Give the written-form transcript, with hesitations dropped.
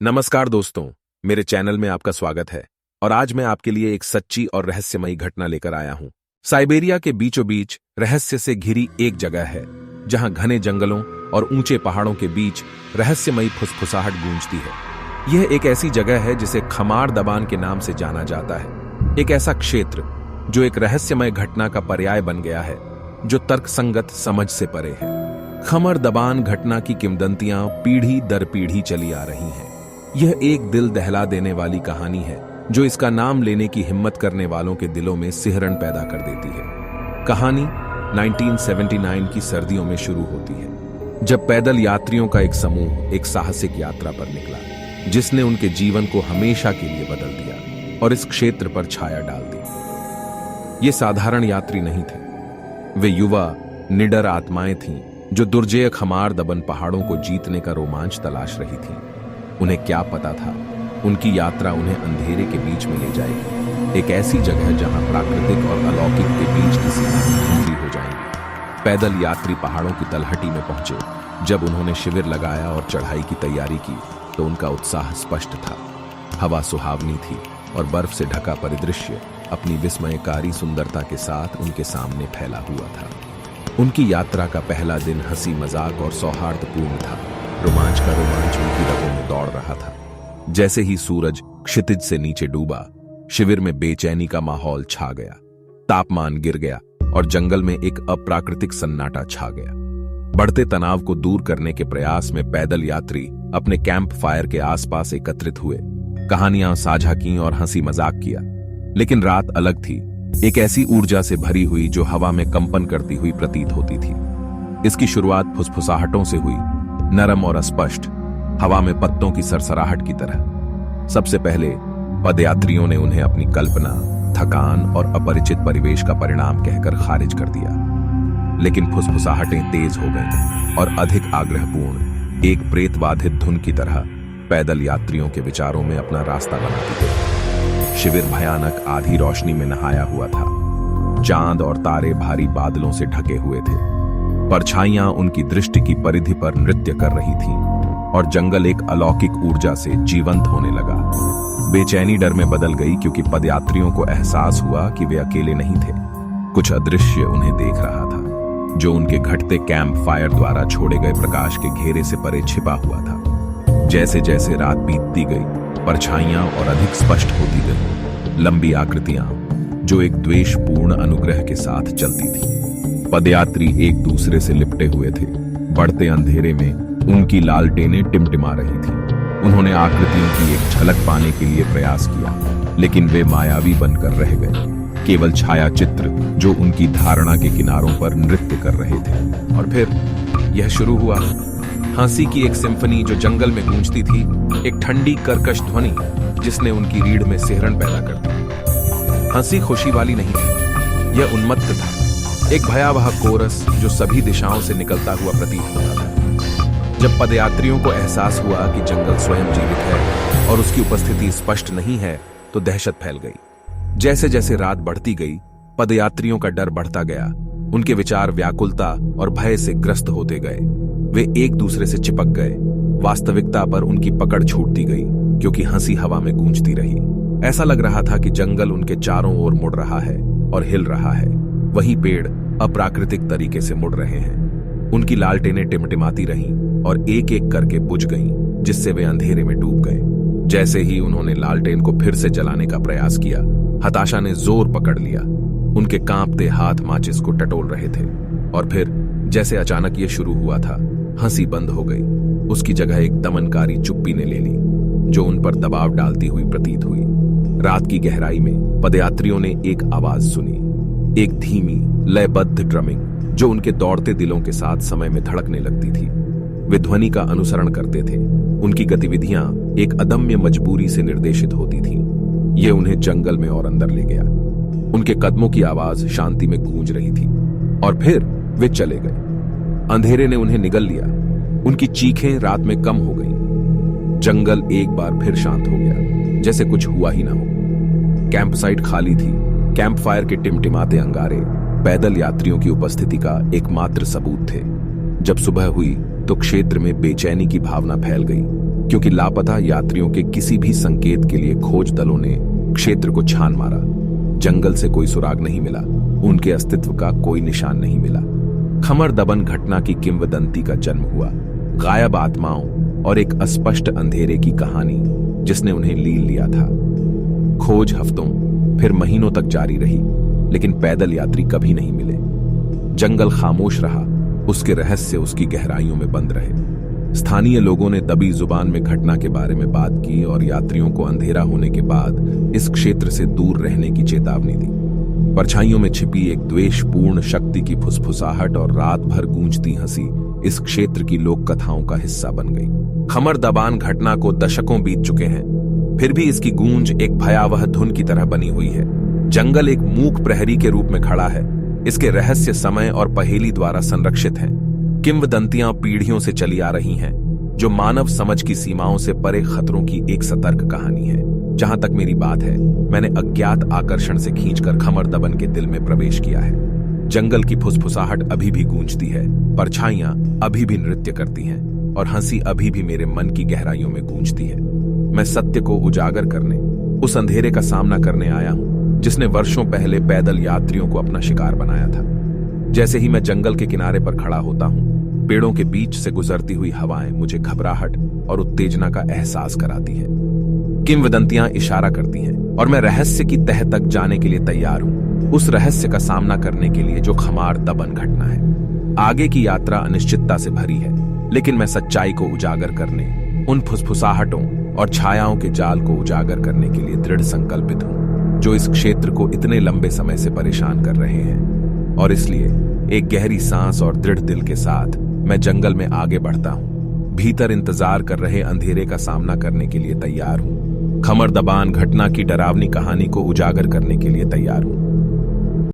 नमस्कार दोस्तों, मेरे चैनल में आपका स्वागत है। और आज मैं आपके लिए एक सच्ची और रहस्यमयी घटना लेकर आया हूं। साइबेरिया के बीचों बीच रहस्य से घिरी एक जगह है जहां घने जंगलों और ऊंचे पहाड़ों के बीच रहस्यमयी फुसफुसाहट गूंजती है। यह एक ऐसी जगह है जिसे खमार दबान के नाम से जाना जाता है। एक ऐसा क्षेत्र जो एक रहस्यमय घटना का पर्याय बन गया है, जो तर्कसंगत समझ से परे है। खमर दबान घटना की किंवदंतियां पीढ़ी दर पीढ़ी चली आ रही हैं। यह एक दिल दहला देने वाली कहानी है जो इसका नाम लेने की हिम्मत करने वालों के दिलों में सिहरन पैदा कर देती है। कहानी 1979 की सर्दियों में शुरू होती है, जब पैदल यात्रियों का एक समूह एक साहसिक यात्रा पर निकला, जिसने उनके जीवन को हमेशा के लिए बदल दिया और इस क्षेत्र पर छाया डाल दी। ये साधारण यात्री नहीं थे, वे युवा निडर आत्माएं थीं जो दुर्जेय खमार दबन पहाड़ों को जीतने का रोमांच तलाश रही थीं। उन्हें क्या पता था, उनकी यात्रा उन्हें अंधेरे के बीच में ले जाएगी, एक ऐसी जगह जहां प्राकृतिक और अलौकिक के बीच की सीमाएं धुंधली हो जाएंगी। पैदल यात्री पहाड़ों की तलहटी में पहुंचे। जब उन्होंने शिविर लगाया और चढ़ाई की तैयारी की तो उनका उत्साह स्पष्ट था। हवा सुहावनी थी और बर्फ से ढका परिदृश्य अपनी विस्मयकारी सुंदरता के साथ उनके सामने फैला हुआ था। उनकी यात्रा का पहला दिन हंसी मजाक और सौहार्दपूर्ण था। रोमांच का रोमांच उनकी रगों में दौड़ रहा था। जैसे ही सूरज क्षितिज से नीचे डूबा, शिविर में बेचैनी का माहौल छा गया। तापमान गिर गया और जंगल में एक अप्राकृतिक सन्नाटा छा गया। बढ़ते तनाव को दूर करने के प्रयास में पैदल यात्री अपने कैंप फायर के आसपास एकत्रित हुए, कहानियां साझा की और हंसी मजाक किया। लेकिन रात अलग थी, एक ऐसी ऊर्जा से भरी हुई जो हवा में कंपन करती हुई प्रतीत होती थी। इसकी शुरुआत फुसफुसाहटों से हुई, नरम और स्पष्ट, हवा में पत्तों की सरसराहट की तरह। सबसे पहले पदयात्रियों ने उन्हें अपनी कल्पना, थकान और अपरिचित परिवेश का परिणाम कहकर खारिज कर दिया। लेकिन फुसफुसाहटें तेज हो गईं और अधिक आग्रहपूर्ण, एक प्रेतवाधित धुन की तरह पैदल यात्रियों के विचारों में अपना रास्ता बनाती गई। शिविर भयानक आधी रोशनी में नहाया हुआ था। चांद और तारे भारी बादलों से ढके हुए थे। परछाइयां उनकी दृष्टि की परिधि पर नृत्य कर रही थीं और जंगल एक अलौकिक ऊर्जा से जीवंत होने लगा। बेचैनी डर में बदल गई क्योंकि पदयात्रियों को एहसास हुआ कि वे अकेले नहीं थे। कुछ अदृश्य उन्हें देख रहा था, जो उनके घटते कैंप फायर द्वारा छोड़े गए प्रकाश के घेरे से परे छिपा हुआ था। जैसे जैसे रात बीतती गई, परछाइयां और अधिक स्पष्ट होती गई, लंबी आकृतियां जो एक द्वेषपूर्ण अनुग्रह के साथ चलती थी। पदयात्री एक दूसरे से लिपटे हुए थे। बढ़ते अंधेरे में उनकी लालटेनें टिमटिमा रही थीं। उन्होंने आकृतियों की एक झलक पाने के लिए प्रयास किया, लेकिन वे मायावी बनकर रह गए, केवल छाया चित्र जो उनकी धारणा के किनारों पर नृत्य कर रहे थे। और फिर यह शुरू हुआ, हंसी की एक सिम्फनी जो जंगल में गूंजती थी, एक ठंडी कर्कश ध्वनि जिसने उनकी रीढ़ में सिहरन पैदा कर दी। हंसी खुशी वाली नहीं थी, यह उन्मत्त था, एक भयावह कोरस जो सभी दिशाओं से निकलता हुआ प्रतीत होता था। जब पदयात्रियों को एहसास हुआ कि जंगल स्वयं जीवित है और उसकी उपस्थिति स्पष्ट नहीं है, तो दहशत फैल गई। जैसे जैसे रात बढ़ती गई, पदयात्रियों का डर बढ़ता गया। उनके विचार व्याकुलता और भय से ग्रस्त होते गए। वे एक दूसरे से चिपक गए। वास्तविकता पर उनकी पकड़ छूटती गई क्योंकि हंसी हवा में गूंजती रही। ऐसा लग रहा था कि जंगल उनके चारों ओर मुड़ रहा है और हिल रहा है। वही पेड़ अप्राकृतिक तरीके से मुड़ रहे हैं। उनकी लालटेनें टिमटिमाती रहीं और एक एक करके बुझ गईं, जिससे वे अंधेरे में डूब गए। जैसे ही उन्होंने लालटेन को फिर से जलाने का प्रयास किया, हताशा ने जोर पकड़ लिया। उनके कांपते हाथ माचिस को टटोल रहे थे। और फिर जैसे अचानक ये शुरू हुआ था, हंसी बंद हो गई। उसकी जगह एक दमनकारी चुप्पी ने ले ली, जो उन पर दबाव डालती हुई प्रतीत हुई। रात की गहराई में पदयात्रियों ने एक आवाज सुनी, एक धीमी लयबद्ध ड्रमिंग जो उनके दौड़ते दिलों के साथ समय में धड़कने लगती थी। वे ध्वनि का अनुसरण करते थे। उनकी गतिविधियां एक अदम्य मजबूरी से निर्देशित होती थीं। यह उन्हें जंगल में और अंदर ले गया। उनके कदमों की आवाज शांति में गूंज रही थी और फिर वे चले गए। अंधेरे ने उन्हें निगल लिया। उनकी चीखें रात में कम हो गईं। जंगल एक बार फिर शांत हो गया, जैसे कुछ हुआ ही ना हो। कैंप साइट खाली थी। कैंप फायर के टिमटिमाते अंगारे पैदल यात्रियों की उपस्थिति का एकमात्र सबूत थे। जब सुबह हुई तो क्षेत्र में बेचैनी की भावना फैल गई, क्योंकि लापता यात्रियों के किसी भी संकेत के लिए खोज दलों ने क्षेत्र को छान मारा। जंगल से कोई सुराग नहीं मिला, उनके अस्तित्व का कोई निशान नहीं मिला। खमर दबन घटना की किंवदंती का जन्म हुआ, गायब आत्माओं और एक अस्पष्ट अंधेरे की कहानी जिसने उन्हें लील लिया था। खोज हफ्तों फिर महीनों तक जारी रही, लेकिन पैदल यात्री कभी नहीं मिले। जंगल खामोश रहा, उसके रहस्य उसकी गहराइयों में बंद रहे। स्थानीय लोगों ने दबी जुबान में घटना के बारे में बात की और यात्रियों को अंधेरा होने के बाद इस क्षेत्र से दूर रहने की चेतावनी दी। परछाइयों में छिपी एक द्वेषपूर्ण शक्ति की फुसफुसाहट और रात भर गूंजती हंसी इस क्षेत्र की लोक कथाओं का हिस्सा बन गई। खमर दबान घटना को दशकों बीत चुके हैं, फिर भी इसकी गूंज एक भयावह धुन की तरह बनी हुई है। जंगल एक मूक प्रहरी के रूप में खड़ा है, इसके रहस्य समय और पहेली द्वारा संरक्षित हैं। किंवदंतियां पीढ़ियों से चली आ रही हैं, जो मानव समझ की सीमाओं से परे खतरों की एक सतर्क कहानी है। जहां तक मेरी बात है, मैंने अज्ञात आकर्षण से खींचकर खमर दबन के दिल में प्रवेश किया है। जंगल की फुसफुसाहट अभी भी गूंजती है, परछाइयां अभी भी नृत्य करती हैं और हंसी अभी भी मेरे मन की गहराइयों में गूंजती है। मैं सत्य को उजागर करने, उस अंधेरे का सामना करने आया हूं जिसने वर्षों पहले पैदल यात्रियों को अपना शिकार बनाया था। जैसे ही मैं जंगल के किनारे पर खड़ा होता हूं, पेड़ों के बीच से गुजरती हुई हवाएं मुझे घबराहट और उत्तेजना का एहसास कराती हैं। किंवदंतियां इशारा करती हैं और मैं रहस्य की तह तक जाने के लिए तैयार हूं, उस रहस्य का सामना करने के लिए जो खमार दबन घटना है। आगे की यात्रा अनिश्चितता से भरी है, लेकिन मैं सच्चाई को उजागर करने, उन फुसफुसाहटों और छायाओं के जाल को उजागर करने के लिए दृढ़ संकल्पित हूं, जो इस क्षेत्र को इतने लंबे समय से परेशान कर रहे हैं। और इसलिए एक गहरी सांस और दृढ़ दिल के साथ मैं जंगल में आगे बढ़ता हूं, भीतर इंतजार कर रहे अंधेरे का सामना करने के लिए तैयार हूं, खमर दबान घटना की डरावनी कहानी को उजागर करने के लिए तैयार हूं।